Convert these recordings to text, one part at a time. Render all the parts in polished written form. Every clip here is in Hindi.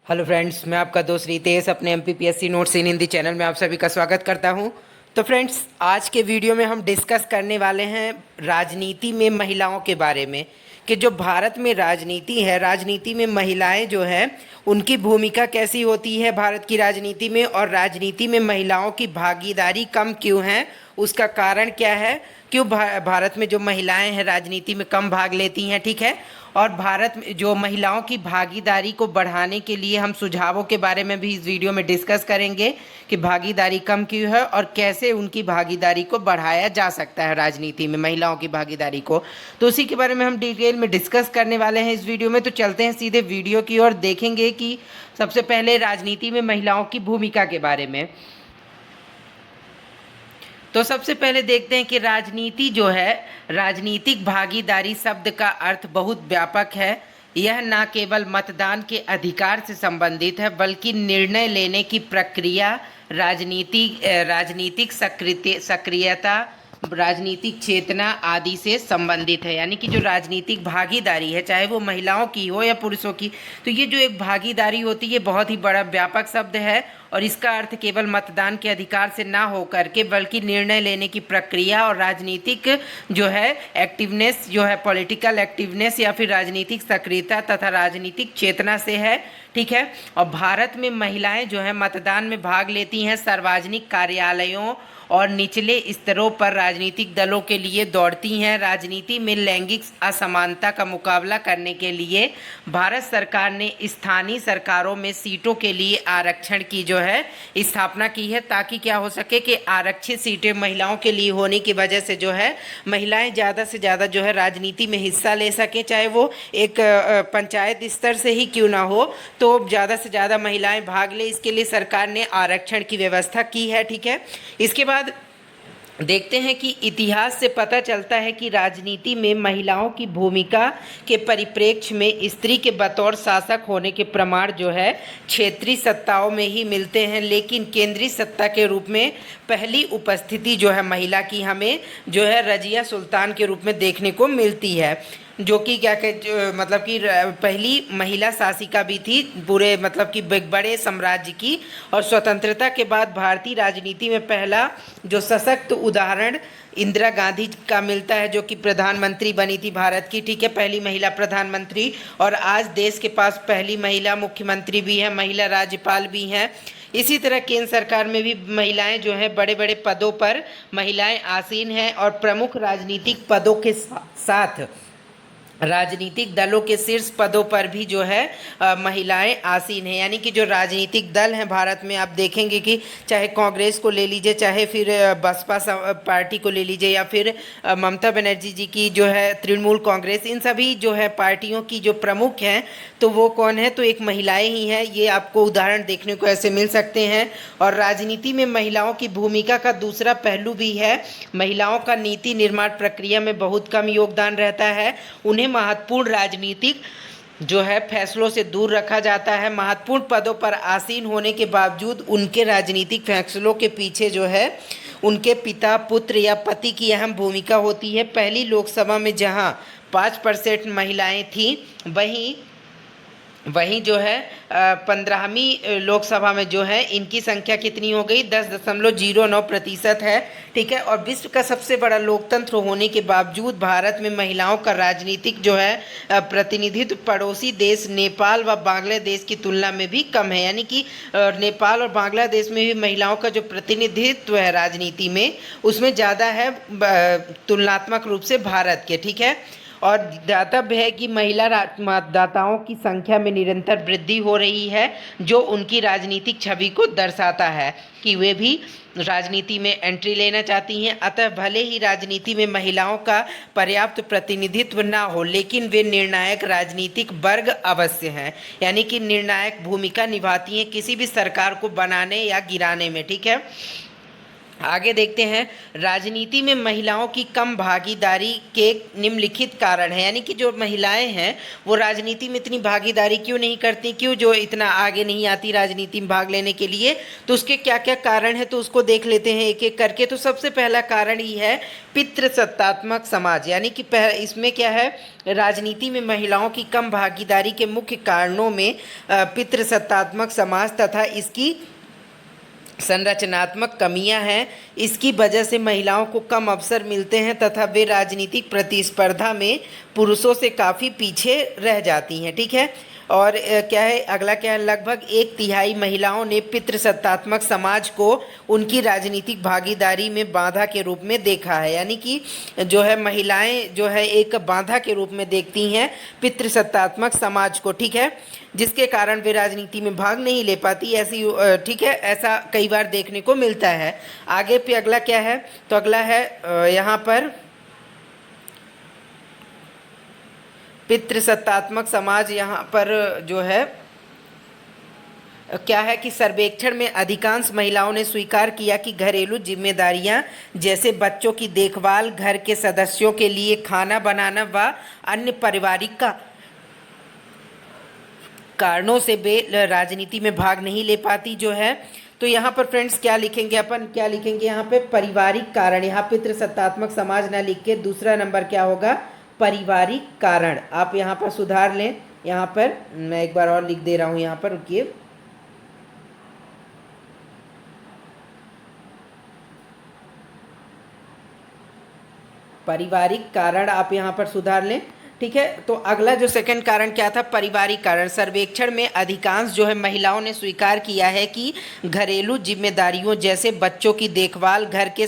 हेलो फ्रेंड्स, मैं आपका दोस्त रितेश अपने एमपीपीएससी नोट्स इन हिंदी चैनल में आप सभी का स्वागत करता हूं। तो फ्रेंड्स, आज के वीडियो में हम डिस्कस करने वाले हैं राजनीति में महिलाओं के बारे में कि जो भारत में राजनीति है, राजनीति में महिलाएं जो हैं उनकी भूमिका कैसी होती है भारत की राजनीति में, और राजनीति में महिलाओं की भागीदारी कम क्यों है, उसका कारण क्या है, क्यों भारत में जो महिलाएं हैं राजनीति में कम भाग लेती हैं, ठीक है। और भारत में जो महिलाओं की भागीदारी को बढ़ाने के लिए हम सुझावों के बारे में भी इस वीडियो में डिस्कस करेंगे कि भागीदारी कम क्यों है और कैसे उनकी भागीदारी को बढ़ाया जा सकता है राजनीति में महिलाओं की भागीदारी को। तो उसी के बारे में हम डिटेल में डिस्कस करने वाले हैं इस वीडियो में। तो चलते हैं सीधे वीडियो की ओर, देखेंगे कि सबसे पहले राजनीति में महिलाओं की भूमिका के बारे में। तो सबसे पहले देखते हैं कि राजनीति जो है, राजनीतिक भागीदारी शब्द का अर्थ बहुत व्यापक है। यह न केवल मतदान के अधिकार से संबंधित है बल्कि निर्णय लेने की प्रक्रिया, राजनीतिक सक्रियता, राजनीतिक चेतना आदि से संबंधित है। यानी कि जो राजनीतिक भागीदारी है, चाहे वो महिलाओं की हो या पुरुषों की, तो ये जो एक भागीदारी होती है बहुत ही बड़ा व्यापक शब्द है और इसका अर्थ केवल मतदान के अधिकार से ना हो करके बल्कि निर्णय लेने की प्रक्रिया और राजनीतिक जो है एक्टिवनेस, जो है पॉलिटिकल एक्टिवनेस या फिर राजनीतिक सक्रियता तथा राजनीतिक चेतना से है, ठीक है। और भारत में महिलाएं जो है मतदान में भाग लेती हैं, सार्वजनिक कार्यालयों और निचले स्तरों पर राजनीतिक दलों के लिए दौड़ती हैं। राजनीति में लैंगिक असमानता का मुकाबला करने के लिए भारत सरकार ने स्थानीय सरकारों में सीटों के लिए आरक्षण की जो है स्थापना की है, ताकि क्या हो सके कि आरक्षित सीटें महिलाओं के लिए होने की वजह से जो है महिलाएं ज़्यादा से ज़्यादा जो है राजनीति में हिस्सा ले सकें, चाहे वो एक पंचायत स्तर से ही क्यों ना हो, तो ज़्यादा से ज़्यादा महिलाएं भाग ले, इसके लिए सरकार ने आरक्षण की व्यवस्था की है, ठीक है। इसके बाद देखते हैं कि इतिहास से पता चलता है कि राजनीति में महिलाओं की भूमिका के परिप्रेक्ष्य में स्त्री के बतौर शासक होने के प्रमाण जो है क्षेत्रीय सत्ताओं में ही मिलते हैं, लेकिन केंद्रीय सत्ता के रूप में पहली उपस्थिति जो है महिला की हमें जो है रजिया सुल्तान के रूप में देखने को मिलती है, जो कि क्या कह मतलब कि पहली महिला शासिका भी थी पूरे मतलब कि बड़े साम्राज्य की। और स्वतंत्रता के बाद भारतीय राजनीति में पहला जो सशक्त उदाहरण इंदिरा गांधी का मिलता है, जो कि प्रधानमंत्री बनी थी भारत की, ठीक है, पहली महिला प्रधानमंत्री। और आज देश के पास पहली महिला मुख्यमंत्री भी है, महिला राज्यपाल भी हैं। इसी तरह केंद्र सरकार में भी महिलाएं जो है बड़े बड़े पदों पर महिलाएं आसीन हैं और प्रमुख राजनीतिक पदों के साथ राजनीतिक दलों के शीर्ष पदों पर भी जो है महिलाएं आसीन हैं। यानी कि जो राजनीतिक दल हैं भारत में, आप देखेंगे कि चाहे कांग्रेस को ले लीजिए, चाहे फिर बसपा पार्टी को ले लीजिए, या फिर ममता बनर्जी जी की जो है तृणमूल कांग्रेस, इन सभी जो है पार्टियों की जो प्रमुख हैं तो वो कौन है, तो एक महिलाएं ही हैं। ये आपको उदाहरण देखने को ऐसे मिल सकते हैं। और राजनीति में महिलाओं की भूमिका का दूसरा पहलू भी है। महिलाओं का नीति निर्माण प्रक्रिया में बहुत कम योगदान रहता है। उन्हें महत्वपूर्ण राजनीतिक जो है फैसलों से दूर रखा जाता है। महत्वपूर्ण पदों पर आसीन होने के बावजूद उनके राजनीतिक फैसलों के पीछे जो है उनके पिता, पुत्र या पति की अहम भूमिका होती है। पहली लोकसभा में जहां 5% महिलाएं थीं, वहीं जो है 15वीं लोकसभा में जो है इनकी संख्या कितनी हो गई, 10.09% है, ठीक है। और विश्व का सबसे बड़ा लोकतंत्र होने के बावजूद भारत में महिलाओं का राजनीतिक जो है प्रतिनिधित्व पड़ोसी देश नेपाल व बांग्लादेश की तुलना में भी कम है। यानी कि नेपाल और बांग्लादेश में भी महिलाओं का जो प्रतिनिधित्व है राजनीति में, उसमें ज़्यादा है तुलनात्मक रूप से भारत के, ठीक है। और दातव्य है कि महिला मतदाताओं की संख्या में निरंतर वृद्धि हो रही है, जो उनकी राजनीतिक छवि को दर्शाता है कि वे भी राजनीति में एंट्री लेना चाहती हैं। अतः भले ही राजनीति में महिलाओं का पर्याप्त प्रतिनिधित्व ना हो, लेकिन वे निर्णायक राजनीतिक वर्ग अवश्य हैं। यानी कि निर्णायक भूमिका निभाती हैं किसी भी सरकार को बनाने या गिराने में, ठीक है। आगे देखते हैं, राजनीति में महिलाओं की कम भागीदारी के निम्नलिखित कारण है, यानी कि जो महिलाएं हैं वो राजनीति में इतनी भागीदारी क्यों नहीं करती, क्यों जो इतना आगे नहीं आती राजनीति में भाग लेने के लिए, तो उसके क्या क्या कारण है तो उसको देख लेते हैं एक एक करके। तो सबसे पहला कारण ही है पितृसत्तात्मक समाज, यानी कि इसमें क्या है, राजनीति में महिलाओं की कम भागीदारी के मुख्य कारणों में पितृसत्तात्मक समाज तथा इसकी संरचनात्मक कमियां हैं। इसकी वजह से महिलाओं को कम अवसर मिलते हैं तथा वे राजनीतिक प्रतिस्पर्धा में पुरुषों से काफ़ी पीछे रह जाती हैं। ठीक है, और क्या है अगला, क्या है, लगभग 1/3 महिलाओं ने पितृसत्तात्मक समाज को उनकी राजनीतिक भागीदारी में बाधा के रूप में देखा है, यानी कि जो है महिलाएं जो है एक बाधा के रूप में देखती हैं पितृसत्तात्मक समाज को। ठीक है, जिसके कारण वे राजनीति में भाग नहीं ले पाती, ऐसी ठीक है, ऐसा कई बार देखने को मिलता है। आगे पे अगला क्या है, तो अगला है यहाँ पर पितृसत्तात्मक समाज। यहाँ पर जो है क्या है कि सर्वेक्षण में अधिकांश महिलाओं ने स्वीकार किया कि घरेलू जिम्मेदारियां जैसे बच्चों की देखभाल, घर के सदस्यों के लिए खाना बनाना व अन्य पारिवारिक कारणों से वे राजनीति में भाग नहीं ले पाती जो है। तो यहाँ पर फ्रेंड्स क्या लिखेंगे, अपन क्या लिखेंगे यहाँ पे, पारिवारिक कारण। यहाँ पितृसत्तात्मक समाज ना लिख के दूसरा नंबर क्या होगा, पारिवारिक कारण। आप यहाँ पर सुधार लें, यहाँ पर मैं एक बार और लिख दे रहा हूँ, यहाँ पर रुकिए, पारिवारिक कारण आप यहाँ पर सुधार लें। ठीक है, तो अगला जो सेकंड कारण क्या था, पारिवारिक कारण। सर्वेक्षण में अधिकांश जो है महिलाओं ने स्वीकार किया है कि घरेलू जिम्मेदारियों जैसे बच्चों की देखभाल, घर के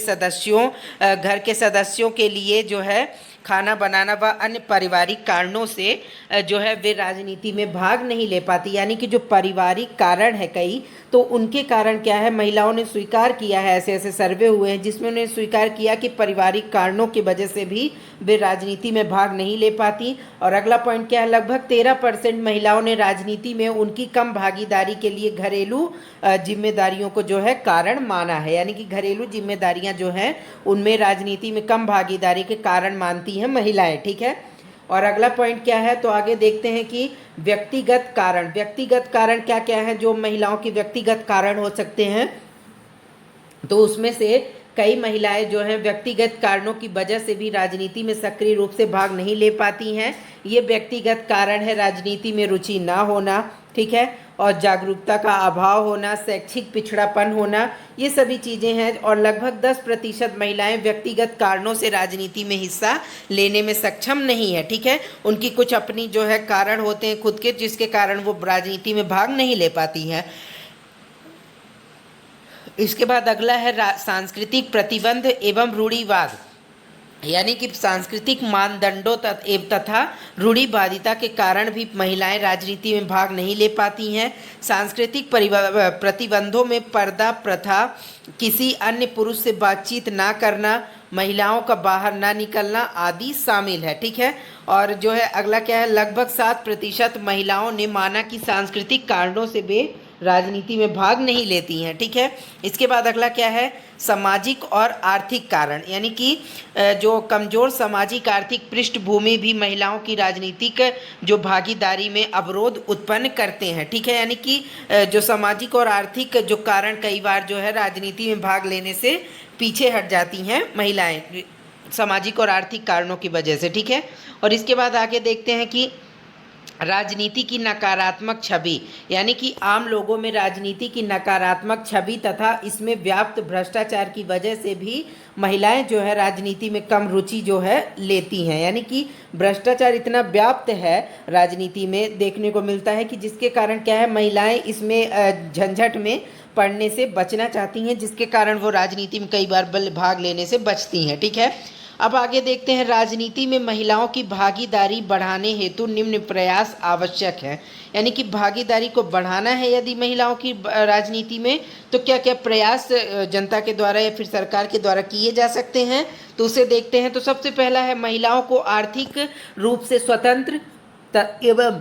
सदस्यों के लिए जो है खाना बनाना व अन्य पारिवारिक कारणों से जो है वे राजनीति में भाग नहीं ले पाती, यानी कि जो पारिवारिक कारण है कई, तो उनके कारण क्या है, महिलाओं ने स्वीकार किया है, ऐसे ऐसे सर्वे हुए हैं जिसमें उन्होंने स्वीकार किया कि पारिवारिक कारणों की वजह से भी वे राजनीति में भाग नहीं ले पाती। और अगला पॉइंट क्या है, लगभग 13% महिलाओं ने राजनीति में उनकी कम भागीदारी के लिए घरेलू जिम्मेदारियों को जो है कारण माना है, यानी कि घरेलू जिम्मेदारियां जो हैं उनमें राजनीति में कम भागीदारी के कारण मानती हैं महिलाएं। ठीक है, और अगला पॉइंट क्या है, तो आगे देखते हैं कि व्यक्तिगत कारण। व्यक्तिगत कारण क्या क्या है जो महिलाओं के व्यक्तिगत कारण हो सकते हैं, तो उसमें से कई महिलाएं जो हैं व्यक्तिगत कारणों की वजह से भी राजनीति में सक्रिय रूप से भाग नहीं ले पाती हैं। ये व्यक्तिगत कारण है राजनीति में रुचि ना होना, ठीक है, और जागरूकता का अभाव होना, शैक्षिक पिछड़ापन होना, ये सभी चीज़ें हैं। और लगभग 10% महिलाएं व्यक्तिगत कारणों से राजनीति में हिस्सा लेने में सक्षम नहीं है। ठीक है, उनकी कुछ अपनी जो है कारण होते हैं खुद के, जिसके कारण वो राजनीति में भाग नहीं ले पाती हैं। इसके बाद अगला है सांस्कृतिक प्रतिबंध एवं रूढ़िवाद, यानी कि सांस्कृतिक मानदंडों तथा रूढ़िवादिता के कारण भी महिलाएं राजनीति में भाग नहीं ले पाती हैं। सांस्कृतिक प्रतिबंधों में पर्दा प्रथा, किसी अन्य पुरुष से बातचीत ना करना, महिलाओं का बाहर ना निकलना आदि शामिल है। ठीक है, और जो है अगला क्या है, लगभग 7% महिलाओं ने माना कि सांस्कृतिक कारणों से वे राजनीति में भाग नहीं लेती हैं। ठीक है, इसके बाद अगला क्या है, सामाजिक और आर्थिक कारण, यानी कि जो कमज़ोर सामाजिक आर्थिक पृष्ठभूमि भी महिलाओं की राजनीतिक जो भागीदारी में अवरोध उत्पन्न करते हैं। ठीक है, यानी कि जो सामाजिक और आर्थिक जो कारण कई बार जो है राजनीति में भाग लेने से पीछे हट जाती हैं महिलाएं, सामाजिक और आर्थिक कारणों की वजह से। ठीक है, और इसके बाद आगे देखते हैं कि राजनीति की नकारात्मक छवि, यानी कि आम लोगों में राजनीति की नकारात्मक छवि तथा इसमें व्याप्त भ्रष्टाचार की वजह से भी महिलाएं जो है राजनीति में कम रुचि जो है लेती हैं, यानी कि भ्रष्टाचार इतना व्याप्त है राजनीति में देखने को मिलता है कि जिसके कारण क्या है, महिलाएं इसमें झंझट में पड़ने से बचना चाहती हैं, जिसके कारण वो राजनीति में कई बार भाग लेने से बचती हैं। ठीक है, अब आगे देखते हैं, राजनीति में महिलाओं की भागीदारी बढ़ाने हेतु निम्न प्रयास आवश्यक है, यानी कि भागीदारी को बढ़ाना है यदि महिलाओं की राजनीति में, तो क्या क्या प्रयास जनता के द्वारा या फिर सरकार के द्वारा किए जा सकते हैं, तो उसे देखते हैं। तो सबसे पहला है महिलाओं को आर्थिक रूप से स्वतंत्र एवं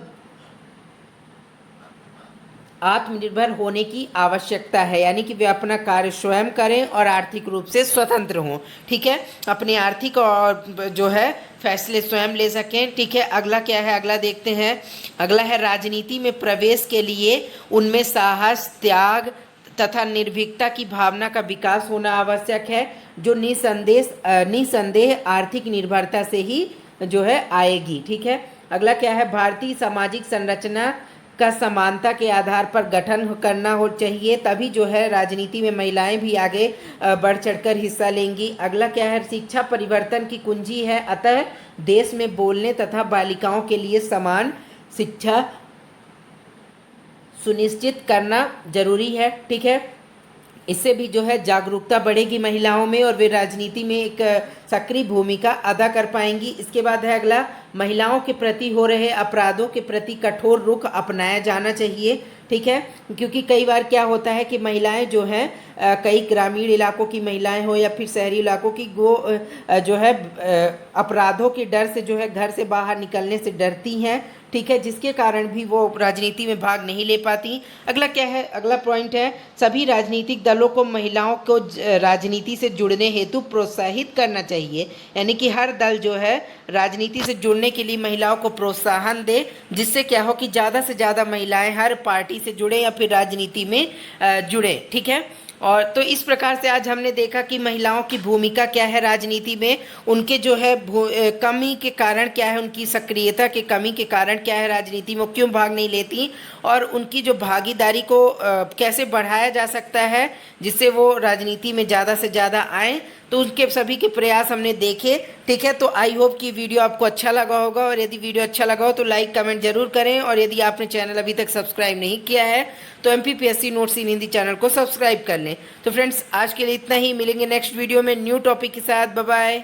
आत्मनिर्भर होने की आवश्यकता है, यानी कि वे अपना कार्य स्वयं करें और आर्थिक रूप से स्वतंत्र हों। ठीक है, अपने आर्थिक और जो है फैसले स्वयं ले सकें। ठीक है, अगला क्या है, अगला देखते हैं। अगला है राजनीति में प्रवेश के लिए उनमें साहस, त्याग तथा निर्भीकता की भावना का विकास होना आवश्यक है, जो निसंदेह आर्थिक निर्भरता से ही जो है आएगी। ठीक है, अगला क्या है, भारतीय सामाजिक संरचना का समानता के आधार पर गठन करना हो चाहिए, तभी जो है राजनीति में महिलाएं भी आगे बढ़ चढ़कर हिस्सा लेंगी। अगला क्या है, शिक्षा परिवर्तन की कुंजी है, अतः देश में बोलने तथा बालिकाओं के लिए समान शिक्षा सुनिश्चित करना जरूरी है। ठीक है, इससे भी जो है जागरूकता बढ़ेगी महिलाओं में और वे राजनीति में एक सक्रिय भूमिका अदा कर पाएंगी। इसके बाद है अगला, महिलाओं के प्रति हो रहे अपराधों के प्रति कठोर रुख अपनाया जाना चाहिए। ठीक है, क्योंकि कई बार क्या होता है कि महिलाएं जो हैं कई ग्रामीण इलाकों की महिलाएं हो या फिर शहरी इलाकों की, वो जो है अपराधों के डर से जो है घर से बाहर निकलने से डरती हैं। ठीक है, जिसके कारण भी वो राजनीति में भाग नहीं ले पाती। अगला क्या है, अगला पॉइंट है, सभी राजनीतिक दलों को महिलाओं को राजनीति से जुड़ने हेतु प्रोत्साहित करना चाहिए, यानी कि हर दल जो है राजनीति से जुड़ने के लिए महिलाओं को प्रोत्साहन दे, जिससे क्या हो कि ज़्यादा से ज़्यादा महिलाएं हर पार्टी से जुड़े या फिर राजनीति में जुड़े। ठीक है, और तो इस प्रकार से आज हमने देखा कि महिलाओं की भूमिका क्या है राजनीति में, उनके जो है कमी के कारण क्या है, उनकी सक्रियता के कमी के कारण क्या है राजनीति में क्यों भाग नहीं लेती, और उनकी जो भागीदारी को कैसे बढ़ाया जा सकता है जिससे वो राजनीति में ज़्यादा से ज़्यादा आएँ। तो उनके सभी के प्रयास हमने देखे। ठीक है, तो आई होप कि वीडियो आपको अच्छा लगा होगा, और यदि वीडियो अच्छा लगा हो तो लाइक कमेंट जरूर करें, और यदि आपने चैनल अभी तक सब्सक्राइब नहीं किया है तो MPPSC नोट्स इन हिंदी चैनल को सब्सक्राइब कर लें। तो फ्रेंड्स, आज के लिए इतना ही, मिलेंगे नेक्स्ट वीडियो में न्यू टॉपिक के साथ। Bye bye.